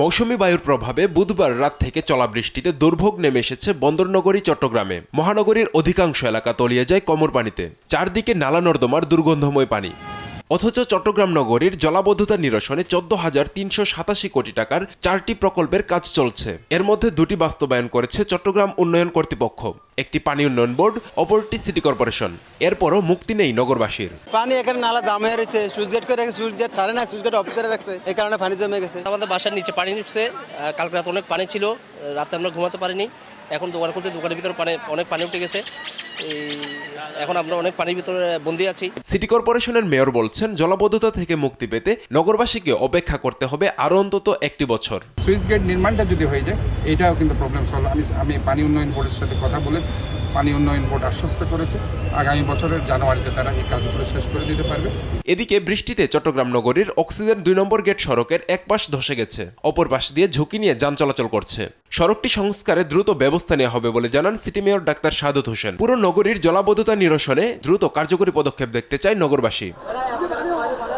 মৌসুমী বায়ুর প্রভাবে বুধবার রাত থেকে চলা বৃষ্টিতে দুর্ভোগ নেমে এসেছে বন্দরনগরী চট্টগ্রামে। মহানগরীর অধিকাংশ এলাকা তলিয়ে যায় কোমর পানিতে। চারদিকে নালা নর্দমার দুর্গন্ধময় পানি। অথচ চট্টগ্রাম নগরীর জলাবদ্ধতা নিরসনে 14,387 কোটি টাকার 4টি প্রকল্পের কাজ চলছে। এর মধ্যে 2টি বাস্তবায়ন করেছে চট্টগ্রাম উন্নয়ন কর্তৃপক্ষ, একটি পানি উন্নয়ন বোর্ড, অপরটি সিটি কর্পোরেশন। এরপরও মুক্তি নেই নগরবাসীর। পানি এখানে নালা জাম হয়ে রয়েছে, সুইচ গেট করে সুইচ গেট ছাড়ে না, সুইচ গেট অফ করে রাখছে, এই কারণে পানি জমে গেছে। আমাদের বাসার নিচে পানি উঠছে, কালকে রাতে অনেক পানি ছিল, রাতে আমরা ঘুমাতে পারিনি। এখন দোকান খুলতে দোকানের ভিতরে অনেক পানি উঠে গেছে। এখন আমরা অনেক পানির ভিতরে বন্দি আছি। সিটি কর্পোরেশনের মেয়র বলছেন, জলাবদ্ধতা থেকে মুক্তি পেতে নগরবাসীকে অপেক্ষা করতে হবে আরও অন্তত 1টি বছর। সুইচ গেট নির্মাণটা যদি হয়ে যায়, এটাও কিন্তু প্রবলেম সলভ। আমি পানি উন্নয়ন বোর্ডের সাথে কথা বলেছি, পানি উন্নয়ন বোর্ড আশ্বস্ত করেছে আগামী বছরের জানুয়ারিতে তারা এই কাজগুলো শেষ করে দিতে পারবে। এদিকে বৃষ্টিতে চট্টগ্রাম নগরীর অক্সিজেন 2 নম্বর গেট সড়কের এক পাশ ধসে গেছে, অপর পাশ দিয়ে ঝুঁকি নিয়ে যান চলাচল করছে। সড়কটি সংস্কারে দ্রুত ব্যবস্থা নেওয়া হবে বলে জানান city mayor doctor Sadat Hossain. পুরো নগরীর জলাবদ্ধতা নিরসনে দ্রুত কার্যকরী পদক্ষেপ দেখতে চায় নগরবাসী।